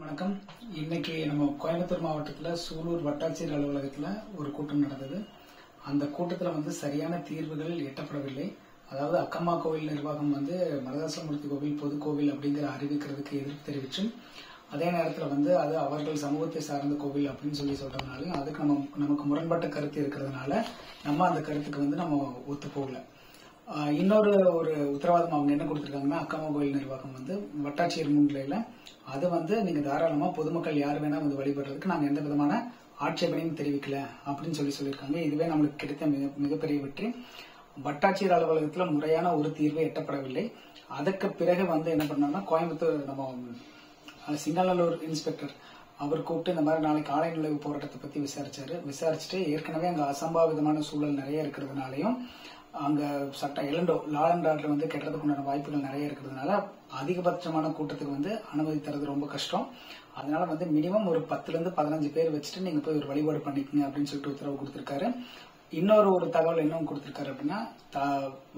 வணக்கம். இன்னைக்கு நம்ம கோயம்புத்தூர் மாவட்டத்துல சூலூர் வட்டாட்சியர் அலுவலகத்துல ஒரு கூட்டம் நடந்தது. அந்த கூட்டத்துல சரியான தீர்வுகள் எட்டப்படவில்லை. அதாவது அக்கம்மா கோவில் நிர்வாகம் மருதாசலமூர்த்தி கோவில் பொது கோவில் அப்படிங்கிற அறிவிக்கிறதுக்கு எதிர்ப்பு தெரிவிச்சும், அதே நேரத்துல அது அவர்கள் சமூகத்தை சார்ந்த கோவில் அப்படின்னு சொல்றதுனாலையும் அதுக்கு நமக்கு முரண்பட்ட கருத்து இருக்கிறதுனால நம்ம அந்த கருத்துக்கு நம்ம ஒத்து போகல. இன்னொரு உத்தரவாதம் அவங்க என்ன கொடுத்திருக்காங்கன்னா, அக்கம்மா கோயில் நிர்வாகம் வட்டாட்சியர் முன்னிலையில அது நீங்க தாராளமா பொதுமக்கள் யார் வேணா வழிபடுறதுக்கு நாங்க எந்த விதமான ஆட்சேபனையும் தெரிவிக்கல அப்படின்னு சொல்லியிருக்காங்க. இதுவே நம்மளுக்கு கிடைத்த மிகப்பெரிய வெற்றி. வட்டாட்சியர் அலுவலகத்துல முறையான ஒரு தீர்வு எட்டப்படவில்லை. அதுக்கு பிறகு என்ன பண்ணோம்னா, கோயம்புத்தூர் நம்ம சிங்கநல்லூர் இன்ஸ்பெக்டர் அவர் கூப்பிட்டு இந்த மாதிரி நாளைக்கு ஆலை நுழைவு போராட்டத்தை பத்தி விசாரிச்சுட்டு ஏற்கனவே அங்க அசம்பாவிதமான சூழல் நிறைய இருக்கிறதுனாலையும் அங்க சட்டம் லா அண்ட் ஆர்டர் கெட்டதுக்கு உண்டான வாய்ப்புகள் நிறைய இருக்கிறதுனால அதிகபட்சமான கூட்டத்துக்கு அனுமதி தரது ரொம்ப கஷ்டம். அதனால மினிமம் ஒரு 10 to 15 பேர் வச்சுட்டு நீங்க போய் ஒரு வழிபாடு பண்ணிக்கங்க அப்படின்னு சொல்லிட்டு உத்தரவு கொடுத்திருக்காரு. இன்னொரு தகவல் என்ன கொடுத்திருக்காரு அப்படின்னா,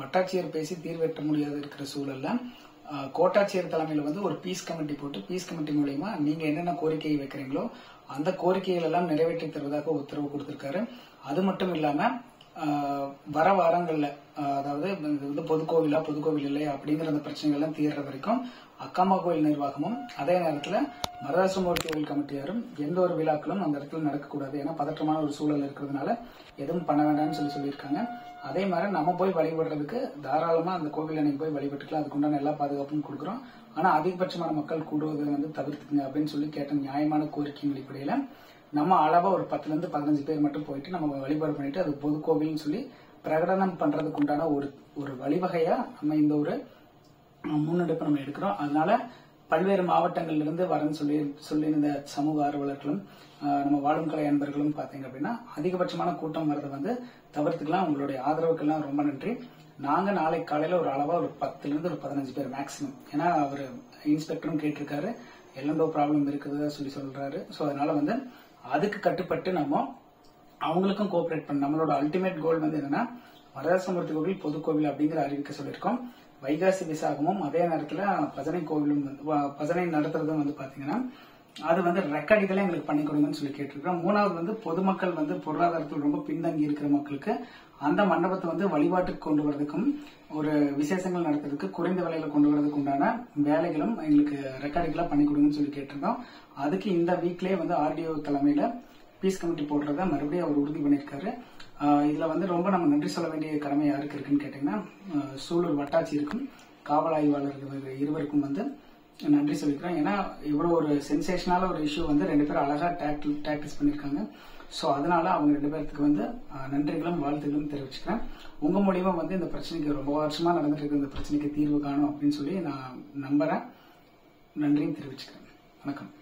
வட்டாட்சியர் பேசி தீர்வெட்ட முடியாது இருக்கிற சூழல்ல கோட்டாட்சியர் தலைமையில ஒரு பீஸ் கமிட்டி போட்டு, பீஸ் கமிட்டி மூலமா நீங்க என்னென்ன கோரிக்கை வைக்கிறீங்களோ அந்த கோரிக்கைகள் எல்லாம் நிறைவேற்றி தருவதாக உத்தரவு கொடுத்திருக்காரு. அது மட்டும் இல்லாம வர வாரங்கள்ல, அதாவது பொதுக்கோவில் இல்லையா அப்படிங்கிற அந்த பிரச்சனைகள் எல்லாம் தீர்ற வரைக்கும் அக்கம்மா கோயில் நிர்வாகமும் அதே நேரத்துல மருதாசலமூர்த்தி கோவில் கமிட்டியாரும் எந்த ஒரு விழாக்களும் அந்த இடத்துல நடக்கக்கூடாது. ஏன்னா பதற்றமான ஒரு சூழல் இருக்கிறதுனால எதுவும் பண்ண வேண்டாம்னு சொல்லியிருக்காங்க. அதே மாதிரி நம்ம போய் வழிபடுறதுக்கு தாராளமா அந்த கோவில நீங்க போய் வழிபட்டுக்கலாம், அதுக்குண்டான எல்லா பாதுகாப்பும் கொடுக்குறோம். ஆனா அதிகபட்சமான மக்கள் கூடுவதை தவிர்த்துக்குங்க அப்படின்னு சொல்லி கேட்ட நியாயமான கோரிக்கையின் அடிப்படையில நம்ம அளவா ஒரு 10 to 15 பேர் மட்டும் போயிட்டு நம்ம வழிபாடு பண்ணிட்டு அது பொது கோவில்னு சொல்லி பிரகடனம் பண்றதுக்கு உண்டான ஒரு வழிவகையா நம்ம இந்த ஒரு முன்னெடுப்பு நம்ம எடுக்கிறோம். அதனால பல்வேறு மாவட்டங்கள்ல இருந்து வரன்னு சொல்லி இந்த சமூக ஆர்வலர்களும் நம்ம வாழும் கலை அன்பர்களும் பாத்தீங்க அப்படின்னா அதிகபட்சமான கூட்டம் வரதை தவிர்த்துக்கலாம். உங்களுடைய ஆதரவுக்கெல்லாம் ரொம்ப நன்றி. நாங்க நாளைக்கு காலையில ஒரு அளவா ஒரு 10 to 15 பேர் மேக்சிமம், ஏன்னா அவரு இன்ஸ்பெக்டரும் கேட்டிருக்காரு, எல்லண்டோ ப்ராப்ளம் இருக்குதா சொல்றாரு. சோ அதனால அதுக்கு கட்டுப்பட்டு நம்ம அவங்களுக்கும் கோஆபரேட் பண்ண நம்மளோட அல்டிமேட் கோல் என்னன்னா, மருதாசலமூர்த்தி கோவில் பொது கோவில் அப்படிங்கிற அறிவிக்க சொல்லியிருக்கோம். வைகாசி விசாகமும் அதே நேரத்துல பஜனை கோவிலும் பஜனை நடத்துறதும் பாத்தீங்கன்னா அது ரெக்கார்டுகளே எங்களுக்கு பண்ணி கொடுங்கன்னு சொல்லி கேட்டிருக்கோம். மூணாவது பொதுமக்கள் பொருளாதாரத்தில் ரொம்ப பின்தங்கி இருக்கிற மக்களுக்கு அந்த மண்டபத்தை வழிபாட்டுக்கு கொண்டு வரதுக்கும் ஒரு விசேஷங்கள் நடத்துறதுக்கு குறைந்த விலையில கொண்டு வரதுக்கு உண்டான வேலைகளும் எங்களுக்கு ரெக்கார்டுகளா பண்ணி கொடுங்கன்னு சொல்லி கேட்டிருக்கோம். அதுக்கு இந்த வீக்லயே ஆர்டிஓ தலைமையில பீஸ் கமிட்டி போடுறத மறுபடியும் அவர் உறுதி பண்ணியிருக்காரு. இதுல ரொம்ப நம்ம நன்றி சொல்ல வேண்டிய கடமை யாருக்கு இருக்குன்னு கேட்டீங்கன்னா, சூலூர் வட்டாட்சியருக்கும் காவல் ஆய்வாளர்கள் இருவருக்கும் நன்றி சொல்லிக்கிறோம். ஏன்னா இவ்வளவு ஒரு சென்சேஷனால ஒரு இஷ்யூ 2 பேரும் அழகா டாக்டிஸ் பண்ணிருக்காங்க. சோ அதனால அவங்க 2 பேருக்கு நன்றிகளும் வாழ்த்துகளும் தெரிவிச்சுக்கிறேன். உங்க மூலியமா இந்த பிரச்சனைக்கு ரொம்ப வருஷமா நடந்துட்டு இருக்க இந்த பிரச்சனைக்கு தீர்வு காணும் அப்படின்னு சொல்லி நான் நம்புறேன். நன்றியும் தெரிவிச்சுக்கிறேன். வணக்கம்.